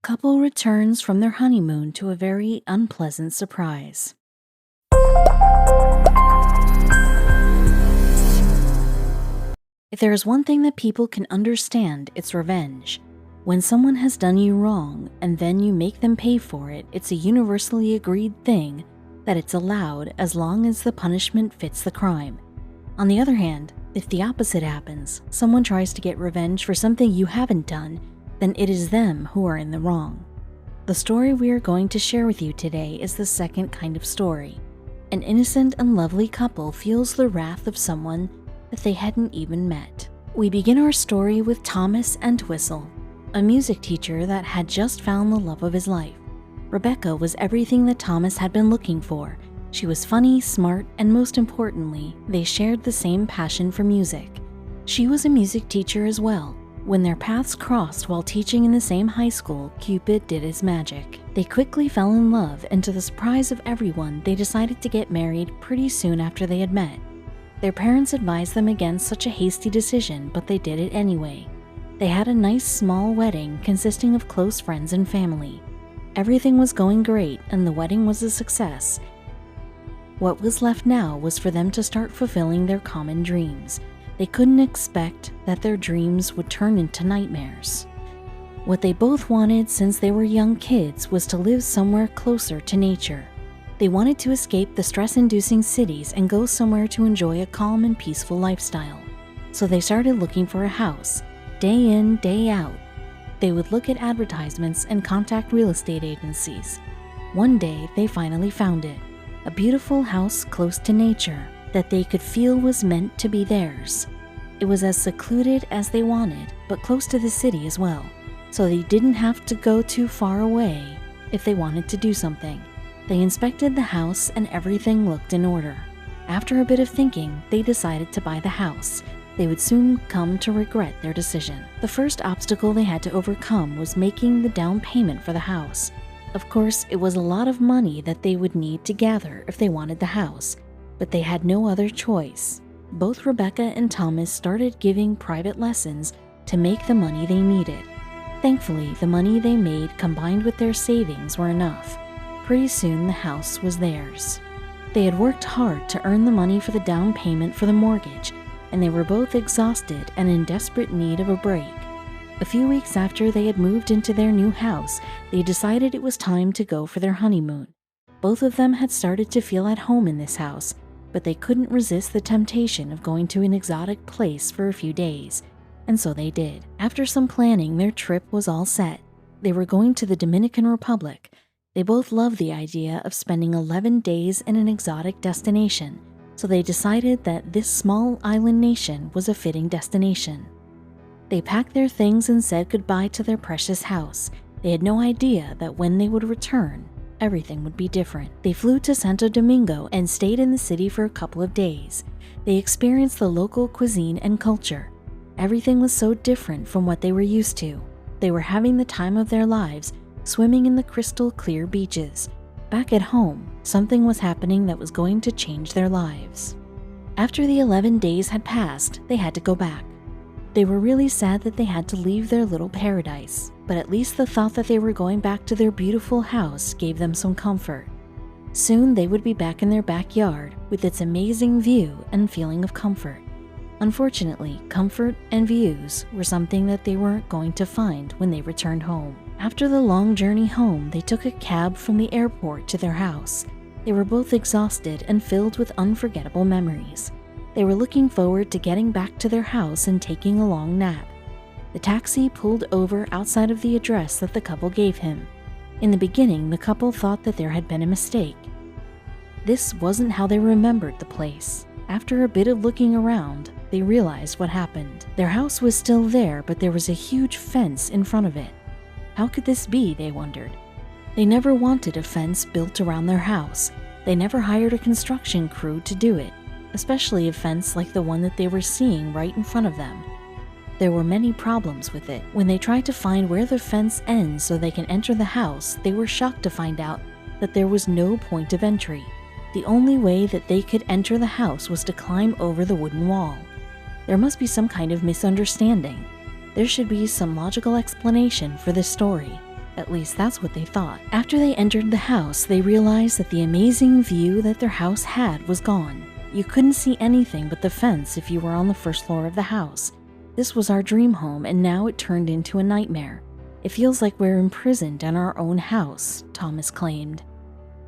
Couple returns from their honeymoon to a very unpleasant surprise. If there is one thing that people can understand, it's revenge. When someone has done you wrong and then you make them pay for it, it's a universally agreed thing that it's allowed as long as the punishment fits the crime. On the other hand, if the opposite happens, someone tries to get revenge for something you haven't done, then it is them who are in the wrong. The story we are going to share with you today is the second kind of story. An innocent and lovely couple feels the wrath of someone that they hadn't even met. We begin our story with Thomas and Whistle, a music teacher that had just found the love of his life. Rebecca was everything that Thomas had been looking for. She was funny, smart, and most importantly, they shared the same passion for music. She was a music teacher as well. When their paths crossed while teaching in the same high school, Cupid did his magic. They quickly fell in love, and to the surprise of everyone, they decided to get married pretty soon after they had met. Their parents advised them against such a hasty decision, but they did it anyway. They had a nice small wedding consisting of close friends and family. Everything was going great, and the wedding was a success. What was left now was for them to start fulfilling their common dreams. They couldn't expect that their dreams would turn into nightmares. What they both wanted since they were young kids was to live somewhere closer to nature. They wanted to escape the stress-inducing cities and go somewhere to enjoy a calm and peaceful lifestyle. So they started looking for a house, day in, day out. They would look at advertisements and contact real estate agencies. One day, they finally found it. A beautiful house close to nature that they could feel was meant to be theirs. It was as secluded as they wanted, but close to the city as well, so they didn't have to go too far away if they wanted to do something. They inspected the house and everything looked in order. After a bit of thinking, they decided to buy the house. They would soon come to regret their decision. The first obstacle they had to overcome was making the down payment for the house. Of course, it was a lot of money that they would need to gather if they wanted the house, but they had no other choice. Both Rebecca and Thomas started giving private lessons to make the money they needed. Thankfully, the money they made combined with their savings were enough. Pretty soon, the house was theirs. They had worked hard to earn the money for the down payment for the mortgage, and they were both exhausted and in desperate need of a break. A few weeks after they had moved into their new house, they decided it was time to go for their honeymoon. Both of them had started to feel at home in this house, but they couldn't resist the temptation of going to an exotic place for a few days, and so they did. After some planning, their trip was all set. They were going to the Dominican Republic. They both loved the idea of spending 11 days in an exotic destination, so they decided that this small island nation was a fitting destination. They packed their things and said goodbye to their precious house. They had no idea that when they would return, everything would be different. They flew to Santo Domingo and stayed in the city for a couple of days. They experienced the local cuisine and culture. Everything was so different from what they were used to. They were having the time of their lives, swimming in the crystal clear beaches. Back at home, something was happening that was going to change their lives. After the 11 days had passed, they had to go back. They were really sad that they had to leave their little paradise, but at least the thought that they were going back to their beautiful house gave them some comfort. Soon they would be back in their backyard with its amazing view and feeling of comfort. Unfortunately, comfort and views were something that they weren't going to find when they returned home. After the long journey home, they took a cab from the airport to their house. They were both exhausted and filled with unforgettable memories. They were looking forward to getting back to their house and taking a long nap. The taxi pulled over outside of the address that the couple gave him. In the beginning, the couple thought that there had been a mistake. This wasn't how they remembered the place. After a bit of looking around, they realized what happened. Their house was still there, but there was a huge fence in front of it. How could this be, they wondered. They never wanted a fence built around their house. They never hired a construction crew to do it, especially a fence like the one that they were seeing right in front of them. There were many problems with it. When they tried to find where the fence ends so they can enter the house, they were shocked to find out that there was no point of entry. The only way that they could enter the house was to climb over the wooden wall. There must be some kind of misunderstanding. There should be some logical explanation for this story. At least that's what they thought. After they entered the house, they realized that the amazing view that their house had was gone. You couldn't see anything but the fence if you were on the first floor of the house. This was our dream home, and now it turned into a nightmare. It feels like we're imprisoned in our own house, Thomas claimed.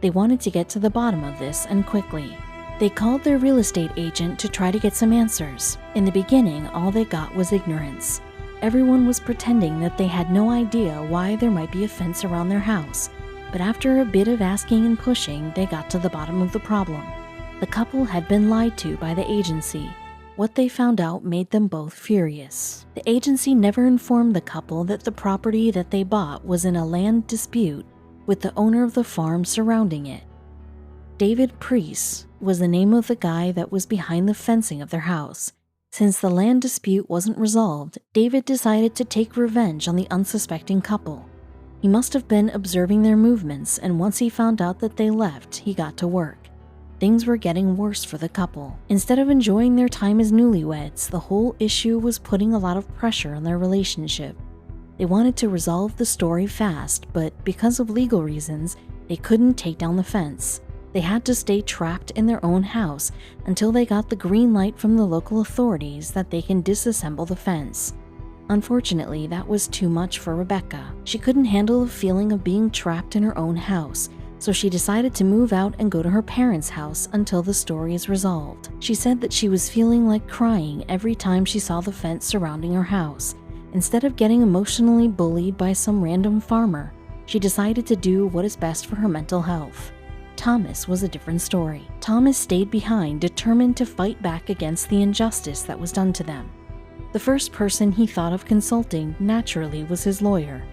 They wanted to get to the bottom of this, and quickly. They called their real estate agent to try to get some answers. In the beginning, all they got was ignorance. Everyone was pretending that they had no idea why there might be a fence around their house. But after a bit of asking and pushing, they got to the bottom of the problem. The couple had been lied to by the agency. What they found out made them both furious. The agency never informed the couple that the property that they bought was in a land dispute with the owner of the farm surrounding it. David Priest was the name of the guy that was behind the fencing of their house. Since the land dispute wasn't resolved, David decided to take revenge on the unsuspecting couple. He must have been observing their movements, and once he found out that they left, he got to work. Things were getting worse for the couple. Instead of enjoying their time as newlyweds, the whole issue was putting a lot of pressure on their relationship. They wanted to resolve the story fast, but because of legal reasons, they couldn't take down the fence. They had to stay trapped in their own house until they got the green light from the local authorities that they can disassemble the fence. Unfortunately, that was too much for Rebecca. She couldn't handle the feeling of being trapped in her own house, so she decided to move out and go to her parents' house until the story is resolved. She said that she was feeling like crying every time she saw the fence surrounding her house. Instead of getting emotionally bullied by some random farmer, she decided to do what is best for her mental health. Thomas was a different story. Thomas stayed behind, determined to fight back against the injustice that was done to them. The first person he thought of consulting, naturally, was his lawyer.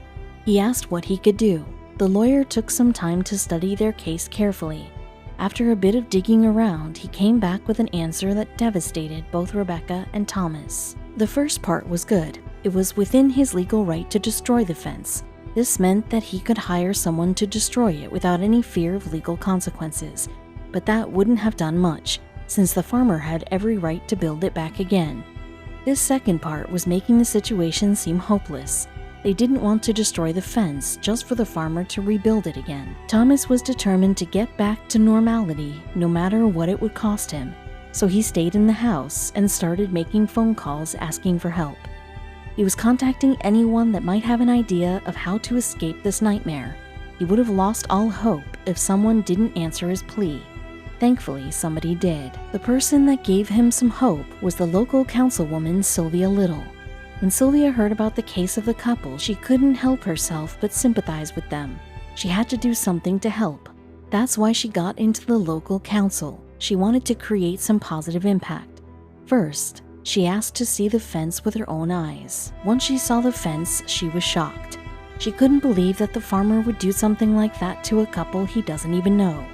He asked what he could do. The lawyer took some time to study their case carefully. After a bit of digging around, he came back with an answer that devastated both Rebecca and Thomas. The first part was good. It was within his legal right to destroy the fence. This meant that he could hire someone to destroy it without any fear of legal consequences. But that wouldn't have done much, since the farmer had every right to build it back again. This second part was making the situation seem hopeless. They didn't want to destroy the fence just for the farmer to rebuild it again. Thomas was determined to get back to normality no matter what it would cost him, so he stayed in the house and started making phone calls asking for help. He was contacting anyone that might have an idea of how to escape this nightmare. He would have lost all hope if someone didn't answer his plea. Thankfully, somebody did. The person that gave him some hope was the local councilwoman, Sylvia Little. When Sylvia heard about the case of the couple, she couldn't help herself but sympathize with them. She had to do something to help. That's why she got into the local council. She wanted to create some positive impact. First, she asked to see the fence with her own eyes. Once she saw the fence, she was shocked. She couldn't believe that the farmer would do something like that to a couple he doesn't even know.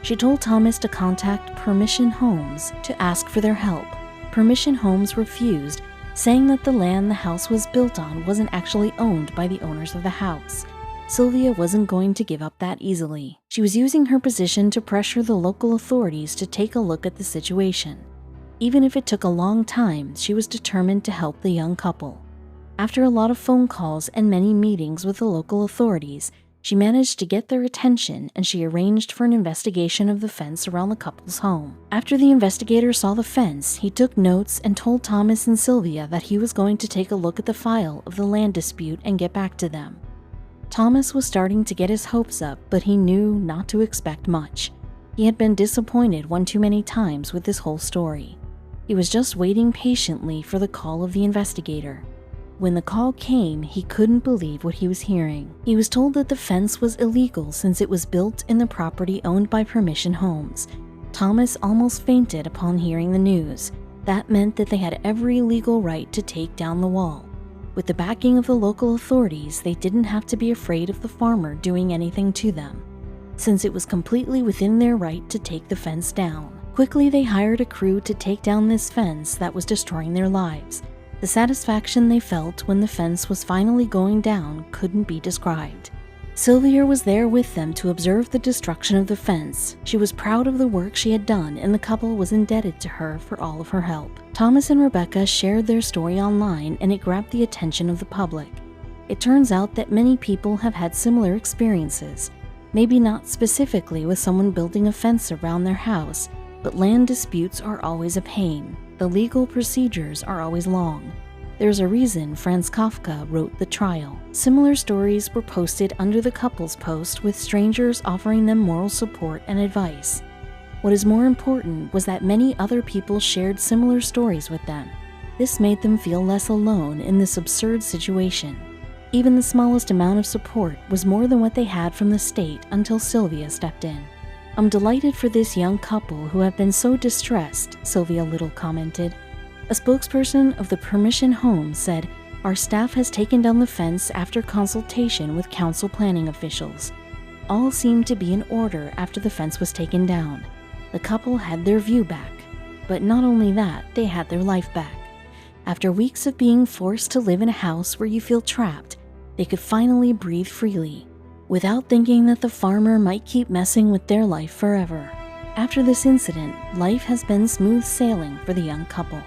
She told Thomas to contact Permission Homes to ask for their help. Permission Homes refused, saying that the land the house was built on wasn't actually owned by the owners of the house. Sylvia wasn't going to give up that easily. She was using her position to pressure the local authorities to take a look at the situation. Even if it took a long time, she was determined to help the young couple. After a lot of phone calls and many meetings with the local authorities, she managed to get their attention, and she arranged for an investigation of the fence around the couple's home. After the investigator saw the fence, he took notes and told Thomas and Sylvia that he was going to take a look at the file of the land dispute and get back to them. Thomas was starting to get his hopes up, but he knew not to expect much. He had been disappointed one too many times with this whole story. He was just waiting patiently for the call of the investigator. When the call came, he couldn't believe what he was hearing. He was told that the fence was illegal since it was built in the property owned by Permission Homes. Thomas almost fainted upon hearing the news. That meant that they had every legal right to take down the wall. With the backing of the local authorities, they didn't have to be afraid of the farmer doing anything to them, since it was completely within their right to take the fence down. Quickly, they hired a crew to take down this fence that was destroying their lives. The satisfaction they felt when the fence was finally going down couldn't be described. Sylvia was there with them to observe the destruction of the fence. She was proud of the work she had done, and the couple was indebted to her for all of her help. Thomas and Rebecca shared their story online, and it grabbed the attention of the public. It turns out that many people have had similar experiences, maybe not specifically with someone building a fence around their house, but land disputes are always a pain. The legal procedures are always long. There's a reason Franz Kafka wrote The Trial. Similar stories were posted under the couple's post, with strangers offering them moral support and advice. What is more important was that many other people shared similar stories with them. This made them feel less alone in this absurd situation. Even the smallest amount of support was more than what they had from the state until Sylvia stepped in. "I'm delighted for this young couple who have been so distressed," Sylvia Little commented. A spokesperson of the Permission Home said, "Our staff has taken down the fence after consultation with council planning officials. All seemed to be in order after the fence was taken down. The couple had their view back. But not only that, they had their life back. After weeks of being forced to live in a house where you feel trapped, they could finally breathe freely, without thinking that the farmer might keep messing with their life forever." After this incident, life has been smooth sailing for the young couple.